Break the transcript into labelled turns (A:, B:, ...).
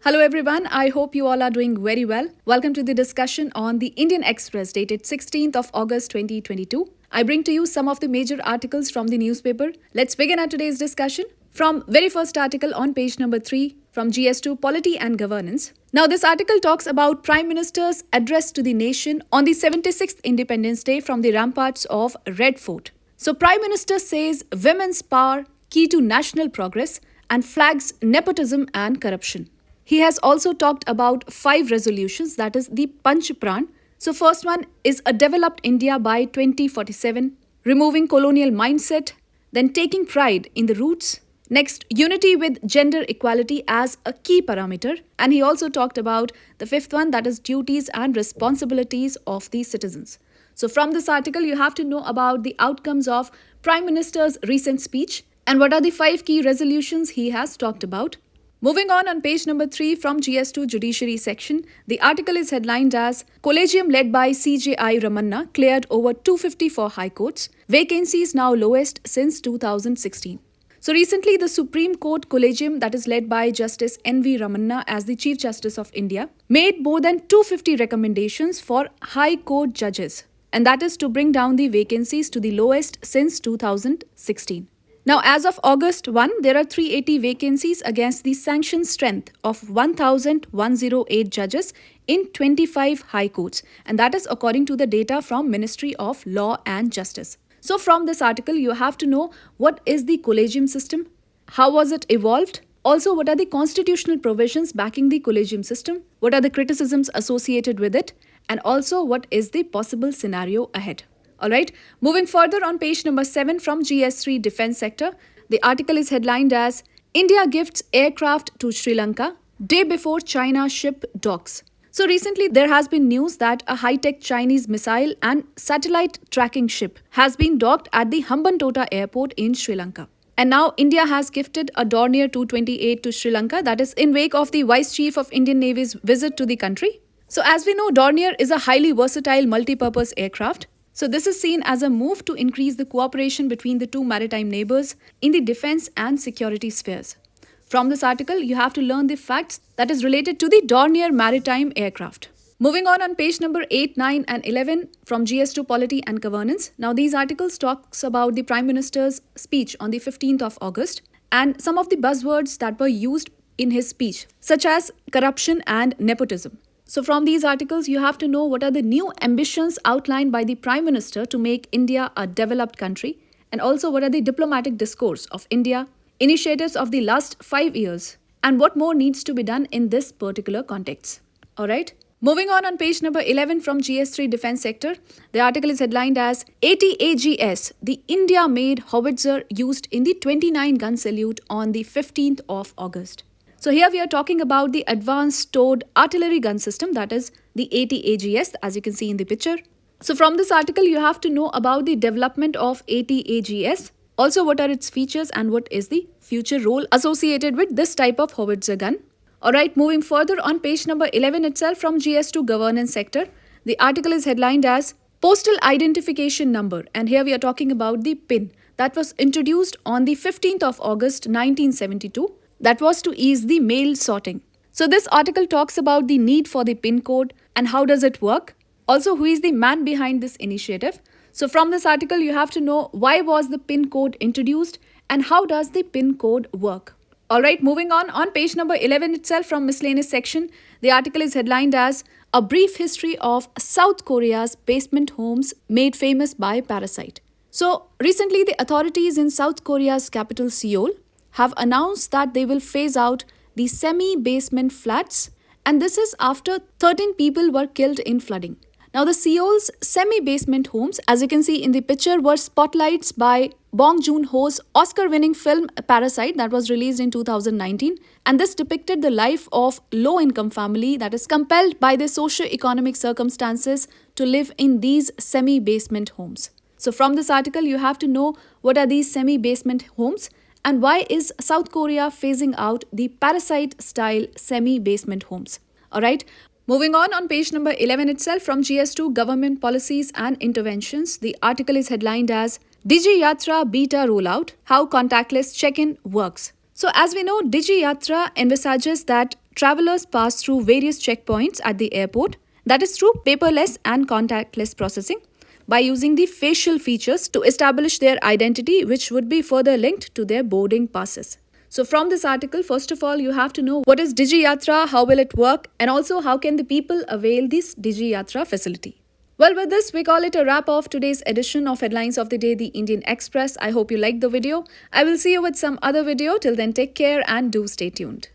A: Hello everyone, I hope you all are doing very well. Welcome to the discussion on the Indian Express dated 16th of August 2022. I bring to you some of the major articles from the newspaper. Let's begin our today's discussion from very first article on page number 3 from GS2 Polity and Governance. Now this article talks about Prime Minister's address to the nation on the 76th Independence Day from the ramparts of Red Fort. So Prime Minister says women's power key to national progress and flags nepotism and corruption. He has also talked about 5 resolutions, that is the Panch Pran. So first one is a developed India by 2047, removing colonial mindset, then taking pride in the roots. Next, unity with gender equality as a key parameter. And he also talked about the 5th one, that is duties and responsibilities of the citizens. So from this article, you have to know about the outcomes of Prime Minister's recent speech and what are the 5 key resolutions he has talked about. Moving on page number 3 from GS2 Judiciary section, the article is headlined as Collegium led by CJI Ramana cleared over 254 high courts, vacancies now lowest since 2016. So recently the Supreme Court Collegium, that is led by Justice N.V. Ramana as the Chief Justice of India, made more than 250 recommendations for high court judges, and that is to bring down the vacancies to the lowest since 2016. Now, as of August 1, there are 380 vacancies against the sanctioned strength of 1,108 judges in 25 high courts, and that is according to the data from Ministry of Law and Justice. So from this article, you have to know what is the Collegium system, how was it evolved, also what are the constitutional provisions backing the Collegium system, what are the criticisms associated with it, and also what is the possible scenario ahead. Alright, moving further on page number 7 from GS3 Defence Sector, the article is headlined as India gifts aircraft to Sri Lanka day before China ship docks. So recently there has been news that a high-tech Chinese missile and satellite tracking ship has been docked at the Hambantota airport in Sri Lanka. And now India has gifted a Dornier 228 to Sri Lanka, that is in wake of the Vice Chief of Indian Navy's visit to the country. So as we know, Dornier is a highly versatile multi-purpose aircraft. So this is seen as a move to increase the cooperation between the two maritime neighbors in the defense and security spheres. From this article, you have to learn the facts that is related to the Dornier maritime aircraft. Moving on page number 8, 9 and 11 from GS2 Polity and Governance. Now these articles talks about the Prime Minister's speech on the 15th of August and some of the buzzwords that were used in his speech, such as corruption and nepotism. So from these articles, you have to know what are the new ambitions outlined by the Prime Minister to make India a developed country, and also what are the diplomatic discourse of India, initiatives of the last 5 years, and what more needs to be done in this particular context. Alright. Moving on page number 11 from GS3 Defence Sector, the article is headlined as ATAGS, the India-made howitzer used in the 29-gun salute on the 15th of August. So here we are talking about the Advanced Towed Artillery Gun System, that is the ATAGS, as you can see in the picture. So from this article, you have to know about the development of ATAGS, also what are its features and what is the future role associated with this type of howitzer gun. Alright, moving further on page number 11 itself from GS2 Governance Sector, the article is headlined as Postal Identification Number, and here we are talking about the PIN that was introduced on the 15th of August 1972. That was to ease the mail sorting. So this article talks about the need for the PIN code and how does it work. Also, who is the man behind this initiative. So from this article, you have to know why was the PIN code introduced and how does the PIN code work. Alright, moving on page number 11 itself from Miscellaneous section, the article is headlined as A Brief History of South Korea's Basement Homes Made Famous by Parasite. So recently the authorities in South Korea's capital Seoul have announced that they will phase out the semi-basement flats, and this is after 13 people were killed in flooding. Now the Seoul's semi-basement homes, as you can see in the picture, were spotlights by Bong Joon-ho's Oscar-winning film Parasite that was released in 2019, and this depicted the life of low-income family that is compelled by their socio-economic circumstances to live in these semi-basement homes. So from this article, you have to know what are these semi-basement homes and why is South Korea phasing out the parasite-style semi-basement homes. Alright, moving on page number 11 itself from GS2 Government Policies and Interventions, the article is headlined as DigiYatra Beta Rollout, How Contactless Check-in Works. So as we know, DigiYatra envisages that travelers pass through various checkpoints at the airport, that is through paperless and contactless processing, by using the facial features to establish their identity, which would be further linked to their boarding passes. So from this article, first of all, you have to know what is DigiYatra, how will it work, and also how can the people avail this DigiYatra facility. Well, with this, we call it a wrap of today's edition of Headlines of the Day, the Indian Express. I hope you liked the video. I will see you with some other video. Till then, take care and do stay tuned.